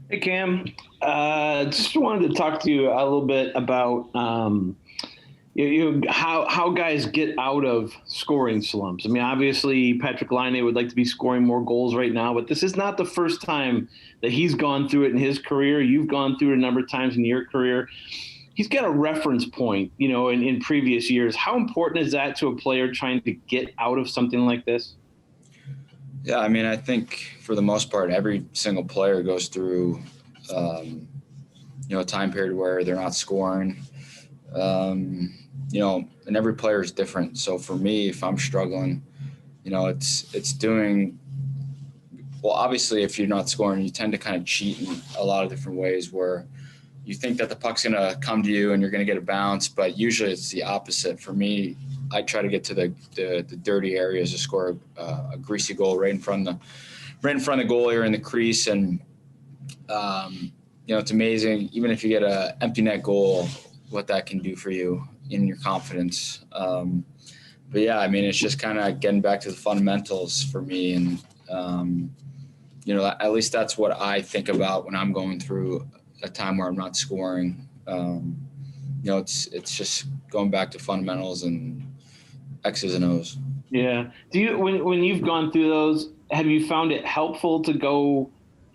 Hey Cam, just wanted to talk to you a little bit about how guys get out of scoring slumps. I mean, obviously Patrick Kane would like to be scoring more goals right now, but this is not the first time that he's gone through it in his career. You've gone through it a number of times in your career. He's got a reference point, in previous years. How important is that to a player trying to get out of something like this? Yeah, I mean, I think for the most part, every single player goes through, um, a time period where they're not scoring. And every player is different. So for me, if I'm struggling, it's doing well. Obviously, if you're not scoring, you tend to kind of cheat in a lot of different ways where you think that the puck's going to come to you and you're going to get a bounce, but usually it's the opposite. For me, I try to get to the dirty areas to score a greasy goal right in front of the goalie or in the crease. And, it's amazing, even if you get an empty net goal, what that can do for you in your confidence. But yeah, I mean, it's just kind of getting back to the fundamentals for me. And, at least that's what I think about when I'm going through a time where I'm not scoring. It's just going back to fundamentals and X's and O's. Yeah. Do you when you've gone through those, have you found it helpful to go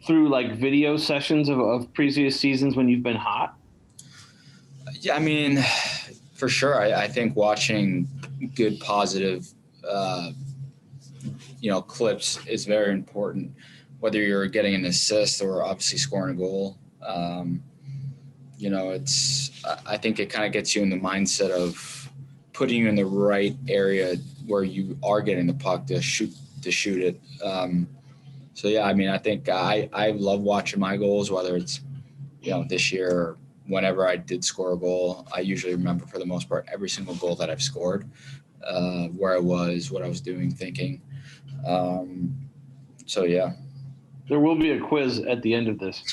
through like video sessions of previous seasons when you've been hot? Yeah, I mean, for sure. I think watching good, positive, clips is very important, whether you're getting an assist or obviously scoring a goal. I think it kind of gets you in the mindset of putting you in the right area where you are getting the puck to shoot it. So yeah, I mean, I think I love watching my goals, whether it's, this year or whenever I did score a goal. I usually remember for the most part every single goal that I've scored, where I was, what I was doing, thinking. So yeah. There will be a quiz at the end of this.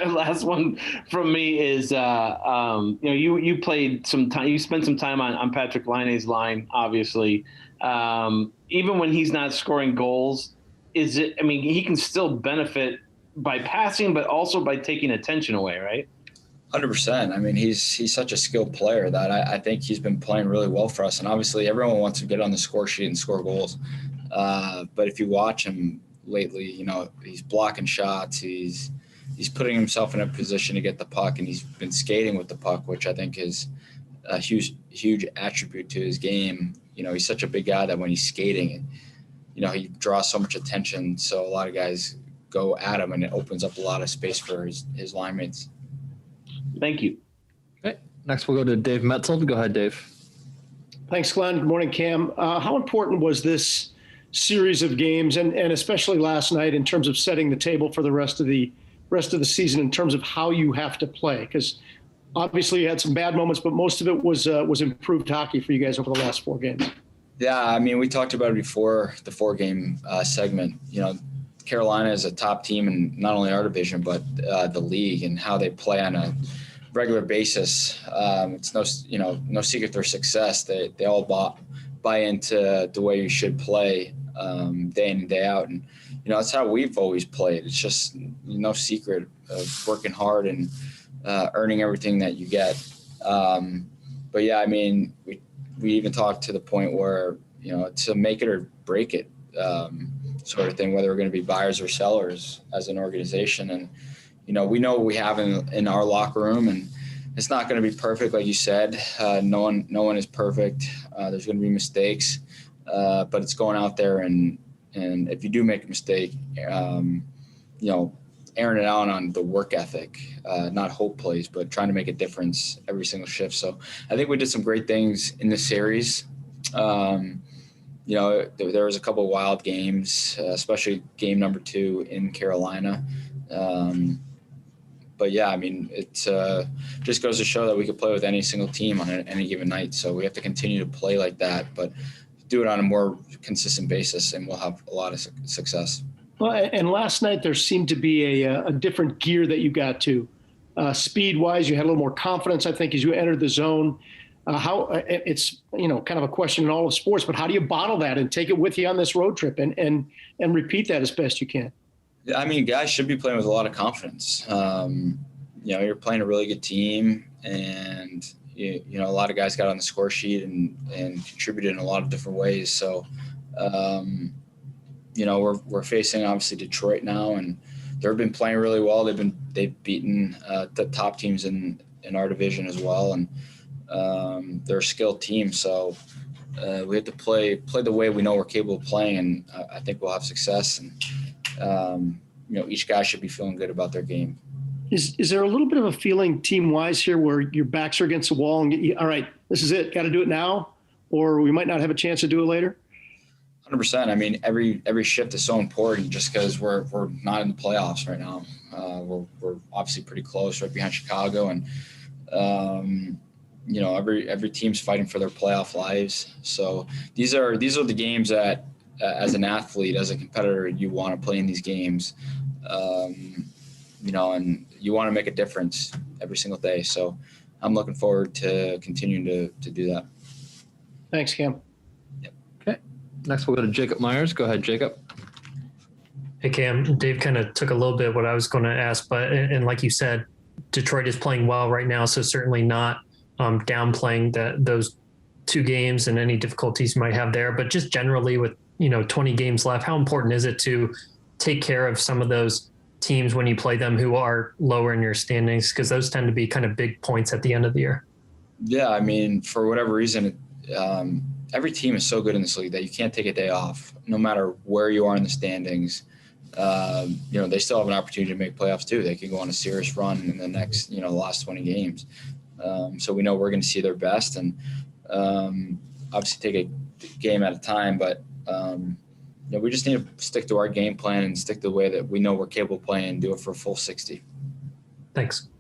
Last one from me is, you played some time, you spent some time on Patrick Laine's line, obviously. Even when he's not scoring goals, he can still benefit by passing, but also by taking attention away, right? 100%. I mean, he's such a skilled player that I think he's been playing really well for us. And obviously everyone wants to get on the score sheet and score goals. But if you watch him lately, he's blocking shots. He's putting himself in a position to get the puck, and he's been skating with the puck, which I think is a huge attribute to his game. He's such a big guy that when he's skating, he draws so much attention. So a lot of guys go at him, and it opens up a lot of space for his line mates. Thank you. Okay. Next, we'll go to Dave Metzel. Go ahead, Dave. Thanks, Glenn. Good morning, Cam. How important was this series of games, and especially last night, in terms of setting the table for the rest of the season in terms of how you have to play? Because obviously you had some bad moments, but most of it was improved hockey for you guys over the last 4 games. Yeah, I mean, we talked about it before the 4-game segment. Carolina is a top team in not only our division but the league, and how they play on a regular basis. It's no secret their success. They all buy into the way you should play day in and day out. And, that's how we've always played. It's just no secret of working hard and earning everything that you get. But yeah, I mean, we even talked to the point where, to make it or break it sort of thing, whether we're going to be buyers or sellers as an organization. And, we know what we have in our locker room, and it's not going to be perfect. Like you said, no one is perfect. There's going to be mistakes, but it's going out there and if you do make a mistake, airing it out on the work ethic, not hope plays, but trying to make a difference every single shift. So I think we did some great things in this series. There was a couple of wild games, especially game number 2 in Carolina. But yeah, I mean, it just goes to show that we could play with any single team on any given night. So we have to continue to play like that, but do it on a more consistent basis, and we'll have a lot of success. Well, and last night there seemed to be a different gear that you got to. Speed-wise, you had a little more confidence, I think, as you entered the zone. How it's kind of a question in all of sports, but how do you bottle that and take it with you on this road trip and repeat that as best you can? I mean, guys should be playing with a lot of confidence. You're playing a really good team, and a lot of guys got on the score sheet and contributed in a lot of different ways. So, we're facing obviously Detroit now, and they've been playing really well. They've beaten the top teams in our division as well, and they're a skilled team. So we have to play the way we know we're capable of playing, and I think we'll have success. And each guy should be feeling good about their game. Is there a little bit of a feeling team-wise here where your backs are against the wall and all right, this is it, got to do it now, or we might not have a chance to do it later? 100%. I mean, every shift is so important just because we're not in the playoffs right now. We're obviously pretty close, right behind Chicago, and every team's fighting for their playoff lives. So these are the games that, as an athlete, as a competitor, you want to play in these games. And you want to make a difference every single day. So I'm looking forward to continuing to do that. Thanks, Cam. Yep. Okay. Next, we'll go to Jacob Myers. Go ahead, Jacob. Hey, Cam. Dave kind of took a little bit of what I was going to ask, and like you said, Detroit is playing well right now, so certainly not downplaying those 2 games and any difficulties you might have there. But just generally with 20 games left, how important is it to take care of some of those teams when you play them who are lower in your standings, because those tend to be kind of big points at the end of the year? Yeah, I mean, for whatever reason, every team is so good in this league that you can't take a day off, no matter where you are in the standings. They still have an opportunity to make playoffs too. They can go on a serious run in the next, the last 20 games. So we know we're going to see their best, and obviously take a game at a time. But we just need to stick to our game plan and stick to the way that we know we're capable of playing and do it for a full 60. Thanks.